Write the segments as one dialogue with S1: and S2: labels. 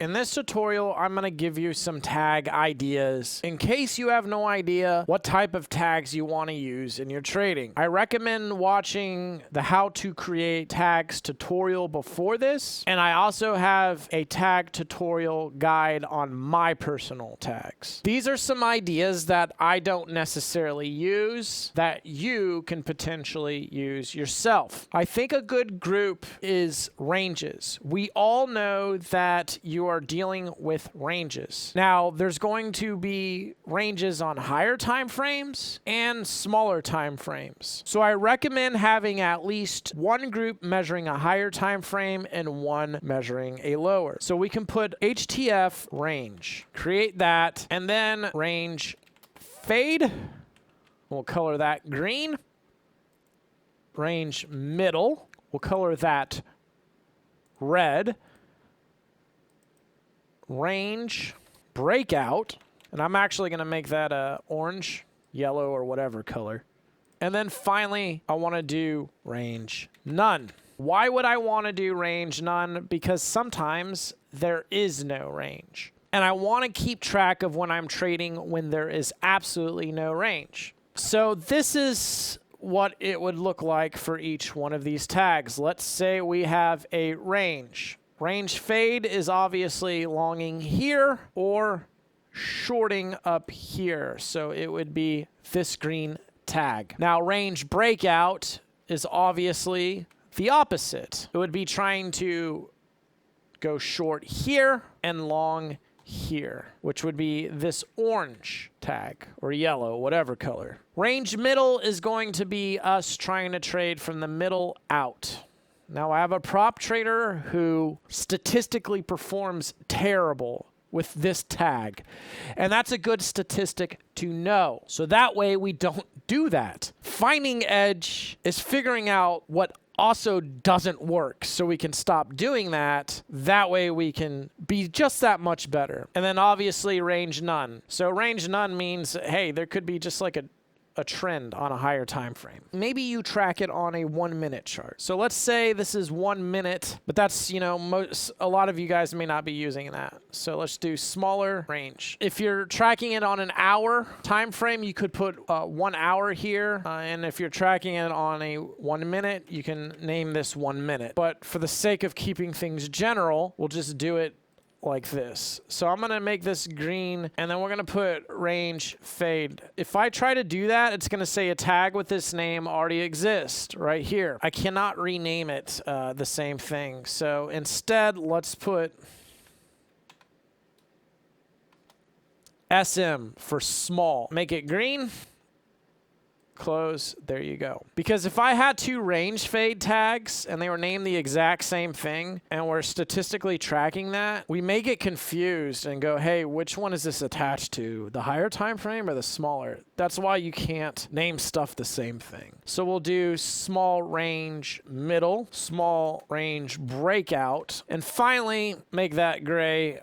S1: In this tutorial, I'm going to give you some tag ideas in case you have no idea what type of tags you want to use in your trading. I recommend watching the how to create tags tutorial before this, and I also have a tag tutorial guide on my personal tags. These are some ideas that I don't necessarily use that you can potentially use yourself. I think a good group is ranges. We all know that you are dealing with ranges. Now, there's going to be ranges on higher time frames and smaller time frames. So I recommend having at least one group measuring a higher time frame and one measuring a lower. So we can put HTF range, create that, and then range fade. We'll color that green. Range middle, we'll color that red. Range breakout, and I'm actually going to make that orange, yellow, or whatever color. And then finally, I want to do range none. Why would I want to do range none? Because sometimes there is no range. And I want to keep track of when I'm trading when there is absolutely no range. So this is what it would look like for each one of these tags. Let's say we have a range. Range fade is obviously longing here or shorting up here. So it would be this green tag. Now, range breakout is obviously the opposite. It would be trying to go short here and long here, which would be this orange tag or yellow, whatever color. Range middle is going to be us trying to trade from the middle out. Now, I have a prop trader who statistically performs terrible with this tag, and that's a good statistic to know. So that way we don't do that. Finding edge is figuring out what also doesn't work, so we can stop doing that. That way we can be just that much better. And then obviously range none. So range none means, hey, there could be just like a trend on a higher time frame. Maybe you track it on a 1 minute chart. So let's say this is 1 minute, but that's, a lot of you guys may not be using that. So let's do smaller range. If you're tracking it on an hour time frame, you could put 1 hour here. And if you're tracking it on a 1 minute, you can name this 1 minute. But for the sake of keeping things general, we'll just do it like this. So I'm going to make this green, and then we're going to put range fade. If I try to do that, it's going to say a tag with this name already exists right here. I cannot rename it the same thing. So instead, let's put SM for small. Make it green. Close. There you go. Because if I had two range fade tags and they were named the exact same thing and we're statistically tracking that, we may get confused and go, hey, which one is this attached to? The higher time frame or the smaller? That's why you can't name stuff the same thing. So we'll do small range middle, small range breakout, and finally make that gray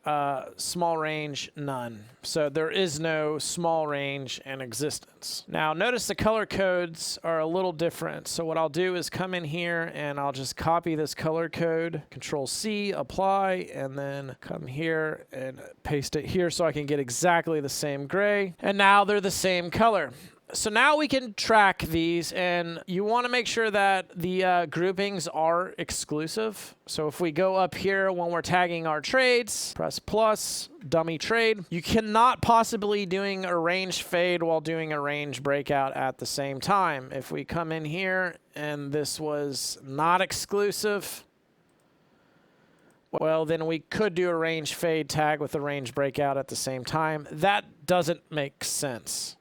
S1: small range none. So there is no small range in existence. Now notice the color codes are a little different. So what I'll do is come in here and I'll just copy this color code, Control C, apply, and then come here and paste it here so I can get exactly the same gray. And now they're the same color. So now we can track these, and you want to make sure that the groupings are exclusive. So if we go up here when we're tagging our trades, press plus, dummy trade. You cannot possibly doing a range fade while doing a range breakout at the same time. If we come in here and this was not exclusive, well, then we could do a range fade tag with a range breakout at the same time. That doesn't make sense.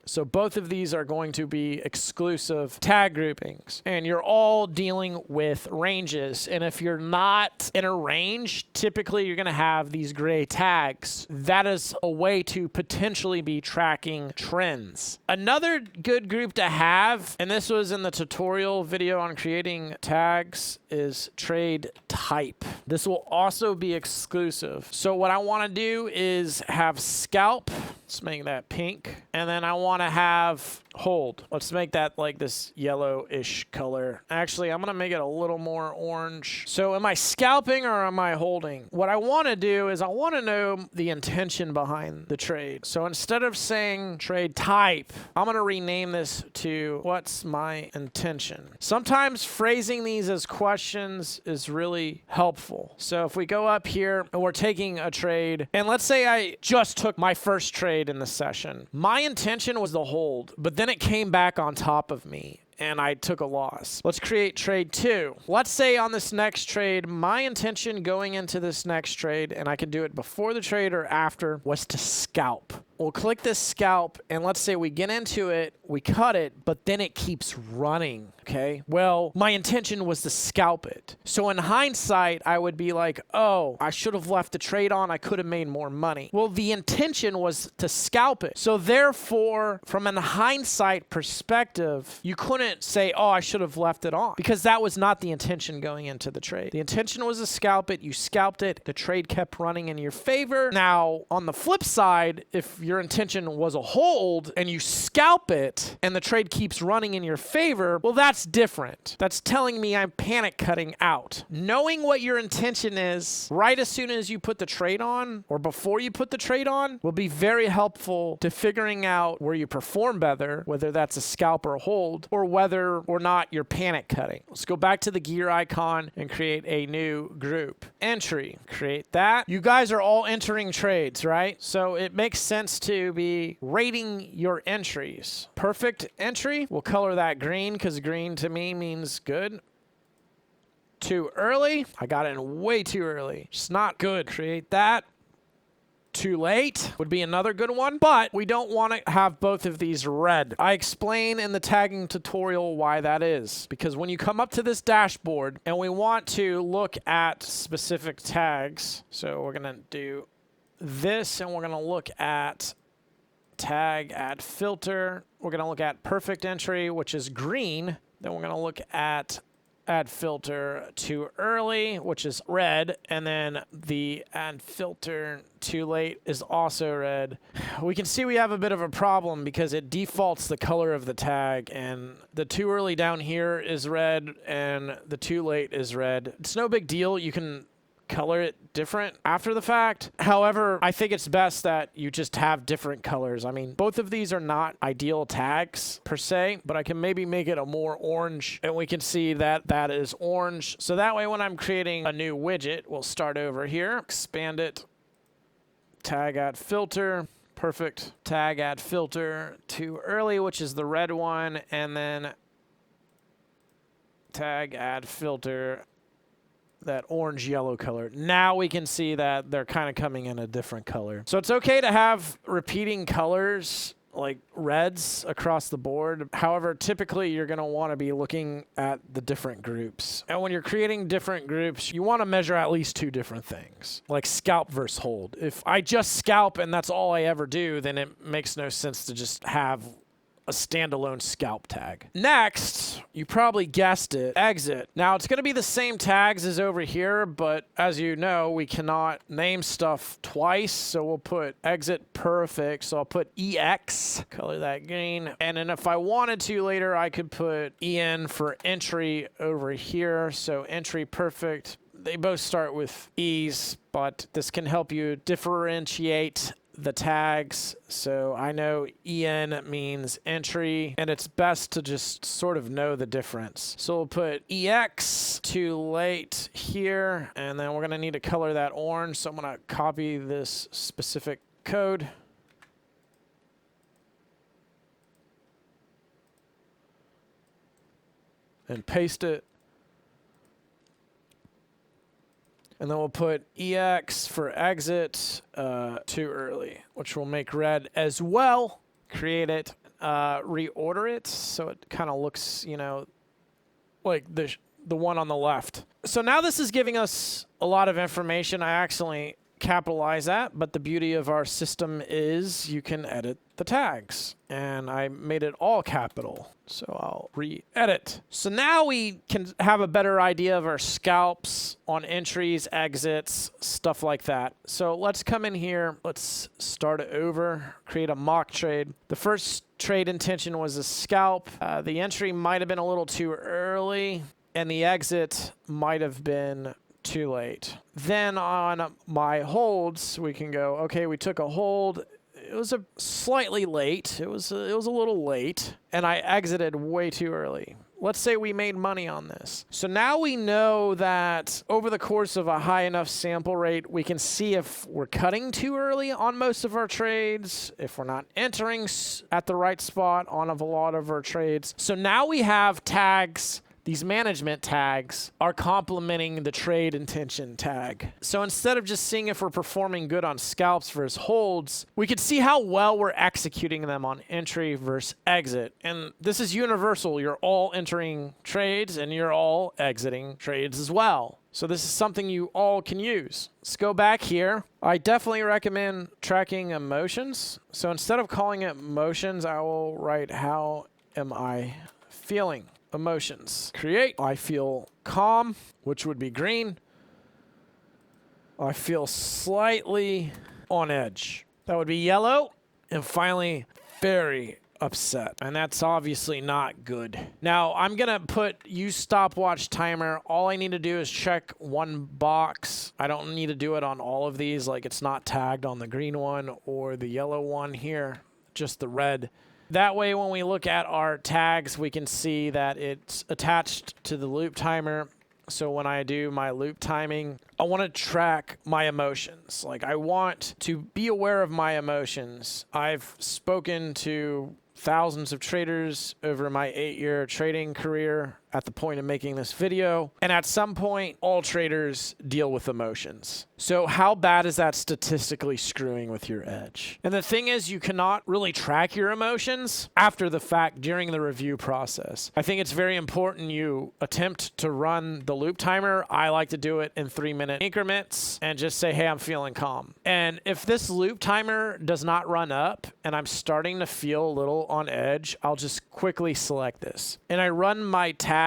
S1: So both of these are going to be exclusive tag groupings, and you're all dealing with ranges. And if you're not in a range, typically you're going to have these gray tags. That is a way to potentially be tracking trends. Another good group to have, and this was in the tutorial video on creating tags, is trade type. This will also be exclusive. So what I want to do is have scalp. Let's make that pink. And then I want to have hold. Let's make that like this yellowish color. Actually, I'm going to make it a little more orange. So am I scalping or am I holding? What I want to do is I want to know the intention behind the trade. So instead of saying trade type, I'm going to rename this to what's my intention. Sometimes phrasing these as questions is really helpful. So if we go up here and we're taking a trade, and let's say I just took my first trade in the session. My intention was to hold, but then it came back on top of me and I took a loss. Let's create trade 2. Let's say on this next trade, my intention going into this next trade, and I can do it before the trade or after, was to scalp. We'll click this scalp, and let's say we get into it, we cut it, but then it keeps running, okay? Well, my intention was to scalp it. So in hindsight, I would be like, oh, I should have left the trade on. I could have made more money. Well, the intention was to scalp it. So therefore, from a hindsight perspective, you couldn't say, oh, I should have left it on, because that was not the intention going into the trade. The intention was to scalp it. You scalped it. The trade kept running in your favor. Now, on the flip side, if your intention was a hold and you scalp it and the trade keeps running in your favor, well, that's different. That's telling me I'm panic cutting out. Knowing what your intention is right as soon as you put the trade on or before you put the trade on will be very helpful to figuring out where you perform better, whether that's a scalp or a hold, or whether or not you're panic cutting. Let's go back to the gear icon and create a new group. Entry, create that. You guys are all entering trades, right? So it makes sense to be rating your entries. Perfect entry, we'll color that green because green to me means good. Too early, I got in way too early. It's not good. Create that. Too late would be another good one, but we don't want to have both of these red. I explain in the tagging tutorial why that is, because when you come up to this dashboard and we want to look at specific tags, so we're going to do this and we're going to look at tag, add filter. We're going to look at perfect entry, which is green. Then we're going to look at add filter too early, which is red, and then the add filter too late is also red. We can see we have a bit of a problem because it defaults the color of the tag, and the too early down here is red and the too late is red. It's no big deal. You can color it different after the fact. However, I think it's best that you just have different colors. I mean, both of these are not ideal tags per se, but I can maybe make it a more orange, and we can see that that is orange. So that way when I'm creating a new widget, we'll start over here, expand it, tag add filter, perfect, tag add filter too early, which is the red one, and then tag add filter that orange yellow color. Now we can see that they're kind of coming in a different color. So it's okay to have repeating colors like reds across the board. However, typically you're going to want to be looking at the different groups. And when you're creating different groups, you want to measure at least two different things, like scalp versus hold. If I just scalp and that's all I ever do, then it makes no sense to just have a standalone scalp tag. Next, you probably guessed it, exit. Now it's going to be the same tags as over here, but as you know, we cannot name stuff twice, so we'll put exit perfect. So I'll put EX, color that green. And then if I wanted to later, I could put EN for entry over here. So entry perfect. They both start with E's, but this can help you differentiate the tags. So I know EN means entry, and it's best to just sort of know the difference. So we'll put EX too late here, and then we're going to need to color that orange. So I'm going to copy this specific code. And paste it. And then we'll put EX for exit too early, which will make red as well. Create it, reorder it so it kind of looks, you know, like the one on the left. So now this is giving us a lot of information. I accidentally capitalize that, but the beauty of our system is you can edit the tags. And I made it all capital, so I'll re-edit. So now we can have a better idea of our scalps on entries, exits, stuff like that. So let's come in here. Let's start it over, create a mock trade. The first trade intention was a scalp. The entry might have been a little too early, and the exit might have been too late. Then on my holds, we can go, okay, we took a hold. It was a slightly late. It was a little late, and I exited way too early. Let's say we made money on this. So now we know that over the course of a high enough sample rate, we can see if we're cutting too early on most of our trades, if we're not entering at the right spot on a lot of our trades. So now we have tags. These management tags are complementing the trade intention tag. So instead of just seeing if we're performing good on scalps versus holds, we could see how well we're executing them on entry versus exit. And this is universal. You're all entering trades and you're all exiting trades as well. So this is something you all can use. Let's go back here. I definitely recommend tracking emotions. So instead of calling it motions, I will write how am I feeling. Emotions. Create. I feel calm, which would be green. I feel slightly on edge. That would be yellow. And finally, very upset. And that's obviously not good. Now, I'm going to put use stopwatch timer. All I need to do is check one box. I don't need to do it on all of these. Like it's not tagged on the green one or the yellow one here, just the red. That way, when we look at our tags, we can see that it's attached to the loop timer. So when I do my loop timing, I want to track my emotions. Like I want to be aware of my emotions. I've spoken to thousands of traders over my 8-year trading career at the point of making this video. And at some point, all traders deal with emotions. So how bad is that statistically screwing with your edge? And the thing is, you cannot really track your emotions after the fact during the review process. I think it's very important you attempt to run the loop timer. I like to do it in 3-minute increments and just say, hey, I'm feeling calm. And if this loop timer does not run up and I'm starting to feel a little on edge, I'll just quickly select this. And I run my tag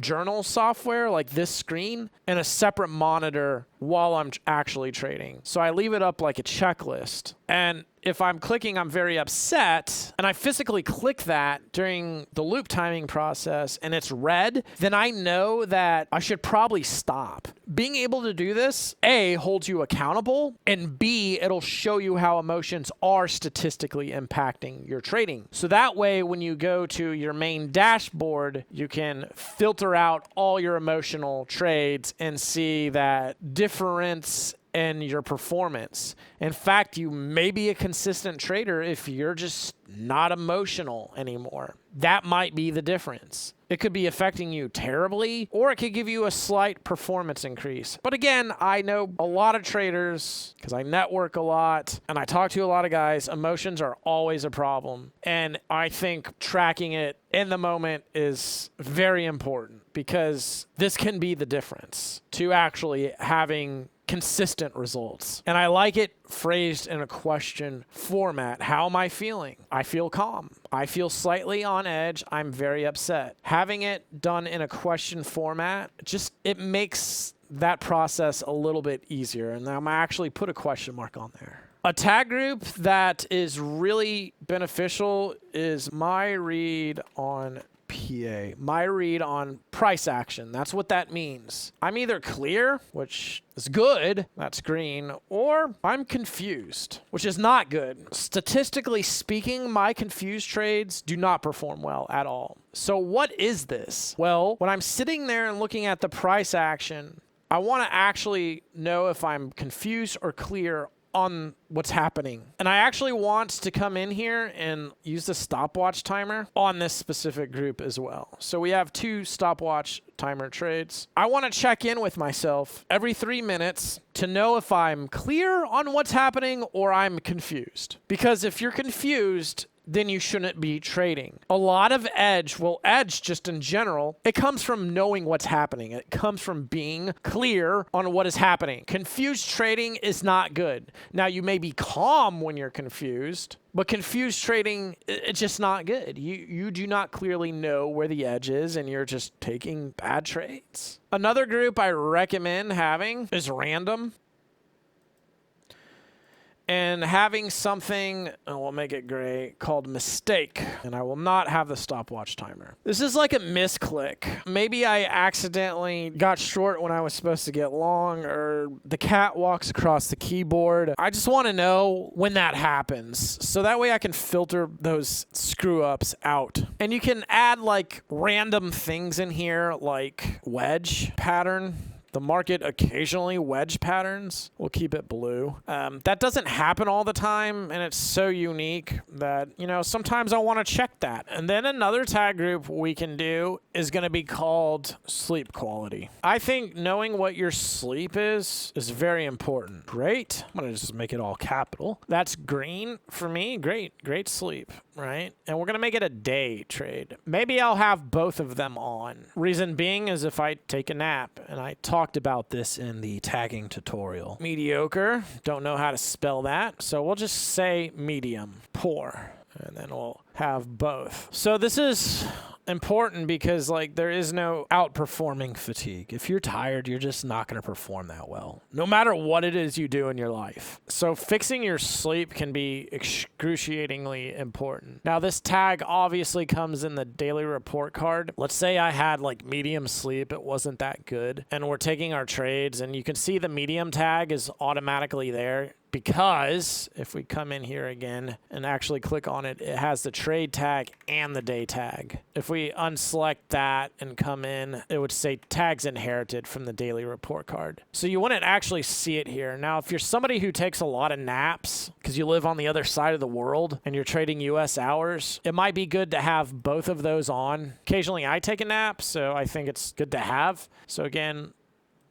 S1: journal software like this screen and a separate monitor while I'm actually trading. So I leave it up like a checklist. And if I'm clicking, I'm very upset, and I physically click that during the loop timing process and it's red, then I know that I should probably stop. Being able to do this, A, holds you accountable, and B, it'll show you how emotions are statistically impacting your trading. So that way, when you go to your main dashboard, you can filter out all your emotional trades and see that difference in your performance. In fact, you may be a consistent trader if you're just not emotional anymore. That might be the difference. It could be affecting you terribly, or it could give you a slight performance increase. But again, I know a lot of traders because I network a lot and I talk to a lot of guys. Emotions are always a problem. And I think tracking it in the moment is very important because this can be the difference to actually having consistent results. And I like it phrased in a question format. How am I feeling? I feel calm. I feel slightly on edge. I'm very upset. Having it done in a question format, it makes that process a little bit easier. And I'm actually put a question mark on there. A tag group that is really beneficial is my read on PA, my read on price action. That's what that means. I'm either clear, which is good, that's green, or I'm confused, which is not good. Statistically speaking, my confused trades do not perform well at all. So what is this? Well, when I'm sitting there and looking at the price action, I want to actually know if I'm confused or clear on what's happening. And I actually want to come in here and use the stopwatch timer on this specific group as well. So we have 2 stopwatch timer trades. I want to check in with myself every 3 minutes to know if I'm clear on what's happening or I'm confused. Because if you're confused, then you shouldn't be trading. A lot of edge, well, edge just in general, it comes from knowing what's happening. It comes from being clear on what is happening. Confused trading is not good. Now, you may be calm when you're confused, but confused trading, it's just not good. You do not clearly know where the edge is, and you're just taking bad trades. Another group I recommend having is random. And having something, and we'll make it gray, called mistake. And I will not have the stopwatch timer. This is like a misclick. Maybe I accidentally got short when I was supposed to get long, or the cat walks across the keyboard. I just want to know when that happens, so that way I can filter those screw ups out. And you can add like random things in here, like wedge pattern. The market occasionally wedge patterns. We'll keep it blue. That doesn't happen all the time, and it's so unique that, you know, sometimes I want to check that. And then another tag group we can do is going to be called sleep quality. I think knowing what your sleep is very important. Great. I'm going to just make it all capital. That's green for me. Great sleep, right? And we're going to make it a day trade. Maybe I'll have both of them on. Reason being is if I take a nap, and I talked about this in the tagging tutorial. Mediocre, don't know how to spell that, so we'll just say medium. Poor, and then we'll have both. So this is important because, like, there is no outperforming fatigue. If you're tired, you're just not going to perform that well, no matter what it is you do in your life. So fixing your sleep can be excruciatingly important. Now, this tag obviously comes in the daily report card. Let's say I had like medium sleep, it wasn't that good, and we're taking our trades, and you can see the medium tag is automatically there. Because if we come in here again and actually click on it, it has the trade tag and the day tag. If we unselect that and come in, it would say tags inherited from the daily report card. So you wouldn't actually see it here. Now, if you're somebody who takes a lot of naps because you live on the other side of the world and you're trading US hours, it might be good to have both of those on. Occasionally I take a nap, so I think it's good to have. So again,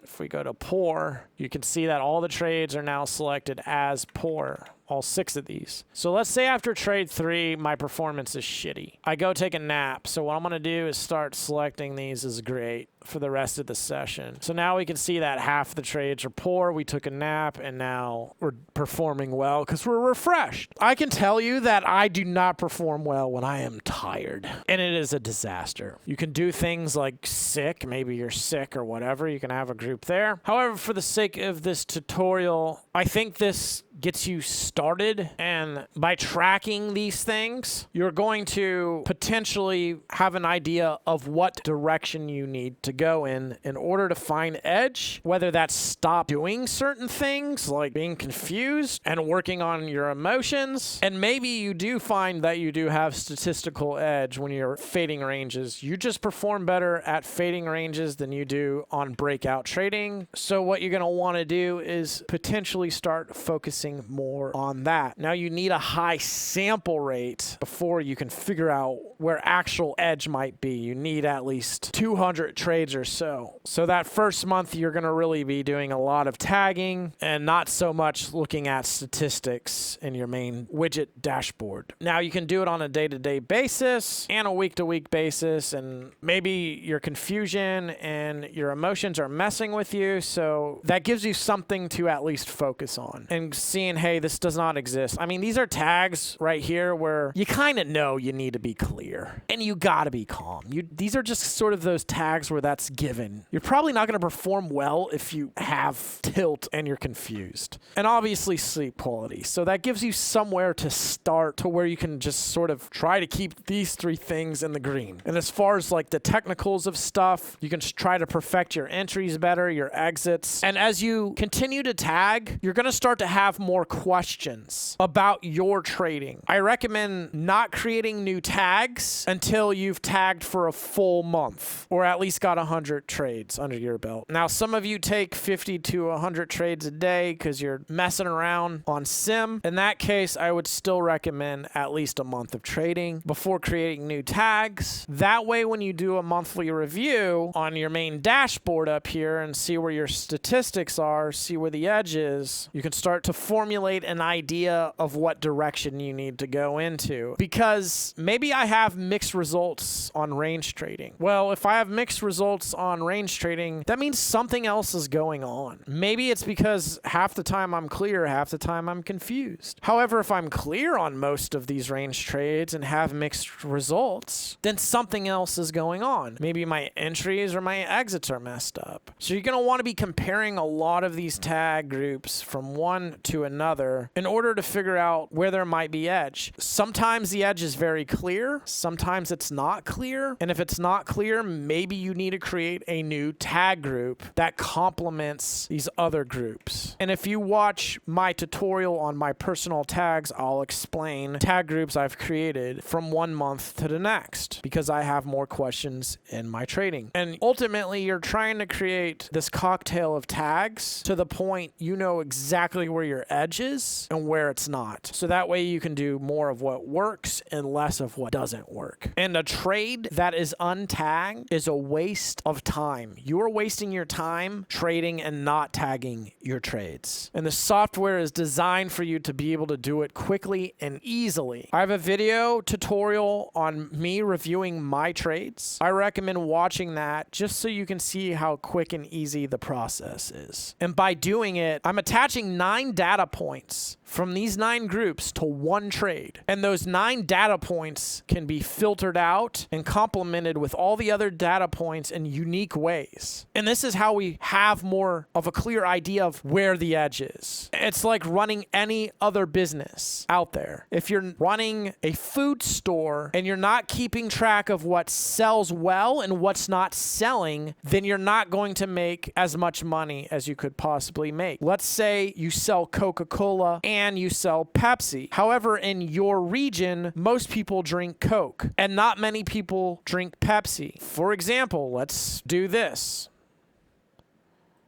S1: if we go to poor, you can see that all the trades are now selected as poor, all 6 of these. So let's say after trade 3, my performance is shitty. I go take a nap. So what I'm going to do is start selecting these as great for the rest of the session. So now we can see that half the trades are poor. We took a nap, and now we're performing well because we're refreshed. I can tell you that I do not perform well when I am tired, and it is a disaster. You can do things like sick. Maybe you're sick or whatever. You can have a group there. However, for the sake of this tutorial, I think this gets you started, and by tracking these things, you're going to potentially have an idea of what direction you need to go in order to find edge, whether that's stop doing certain things like being confused and working on your emotions. And maybe you do find that you do have statistical edge when you're fading ranges. You just perform better at fading ranges than you do on breakout trading. So what you're going to want to do is potentially start focusing more on that. Now, you need a high sample rate before you can figure out where actual edge might be. You need at least 200 trades or so. So that first month, you're going to really be doing a lot of tagging and not so much looking at statistics in your main widget dashboard. Now, you can do it on a day-to-day basis and a week-to-week basis, and maybe your confusion and your emotions are messing with you, so that gives you something to at least focus on and seeing, hey, this does not exist. I mean, these are tags right here where you kind of know you need to be clear and you got to be calm. These are just sort of those tags where that's given. You're probably not going to perform well if you have tilt and you're confused. And obviously sleep quality. So that gives you somewhere to start to where you can just sort of try to keep these 3 things in the green. And as far as like the technicals of stuff, you can try to perfect your entries better, your exits. And as you continue to tag, you're going to start to have more questions about your trading. I recommend not creating new tags until you've tagged for a full month, or at least got 100 trades under your belt. Now, some of you take 50 to 100 trades a day because you're messing around on sim. In that case, I would still recommend at least a month of trading before creating new tags. That way, when you do a monthly review on your main dashboard up here and see where your statistics are, see where the edge is, you can start to form formulate an idea of what direction you need to go into. Because maybe I have mixed results on range trading. Well, if I have mixed results on range trading, that means something else is going on. Maybe it's because half the time I'm clear, half the time I'm confused. However, if I'm clear on most of these range trades and have mixed results, then something else is going on. Maybe my entries or my exits are messed up. So you're going to want to be comparing a lot of these tag groups from one to another in order to figure out where there might be edge. Sometimes the edge is very clear. Sometimes it's not clear. And if it's not clear, maybe you need to create a new tag group that complements these other groups. And if you watch my tutorial on my personal tags, I'll explain tag groups I've created from one month to the next because I have more questions in my trading. And ultimately, you're trying to create this cocktail of tags to the point you know exactly where your edge is and where it's not. So that way you can do more of what works and less of what doesn't work. And a trade that is untagged is a waste of time. You're wasting your time trading and not tagging your trades. And the software is designed for you to be able to do it quickly and easily. I have a video tutorial on me reviewing my trades. I recommend watching that just so you can see how quick and easy the process is. And by doing it, I'm attaching 9 data points from these 9 groups to one trade. And those 9 data points can be filtered out and complemented with all the other data points in unique ways. And this is how we have more of a clear idea of where the edge is. It's like running any other business out there. If you're running a food store and you're not keeping track of what sells well and what's not selling, then you're not going to make as much money as you could possibly make. Let's say you sell Coca-Cola and you sell Pepsi. However, in your region, most people drink Coke and not many people drink Pepsi. For example, let's do this.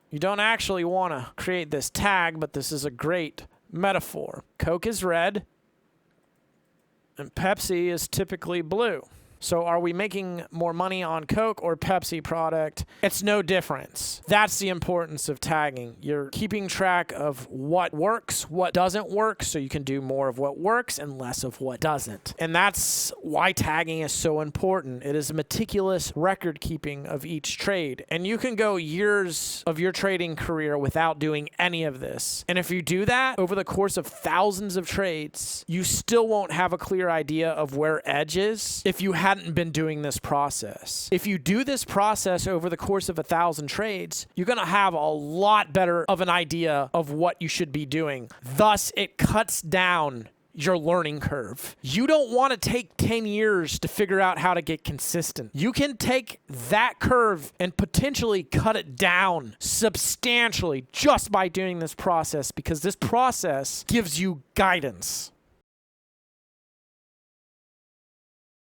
S1: You don't actually want to create this tag, but this is a great metaphor. Coke is red and Pepsi is typically blue. So are we making more money on Coke or Pepsi product? It's no difference. That's the importance of tagging. You're keeping track of what works, what doesn't work, so you can do more of what works and less of what doesn't. And that's why tagging is so important. It is meticulous record keeping of each trade. And you can go years of your trading career without doing any of this. And if you do that over the course of thousands of trades, you still won't have a clear idea of where edge is if you hadn't been doing this process. If you do this process over the course of 1,000 trades, you're going to have a lot better of an idea of what you should be doing. Thus, it cuts down your learning curve. You don't want to take 10 years to figure out how to get consistent. You can take that curve and potentially cut it down substantially just by doing this process because this process gives you guidance.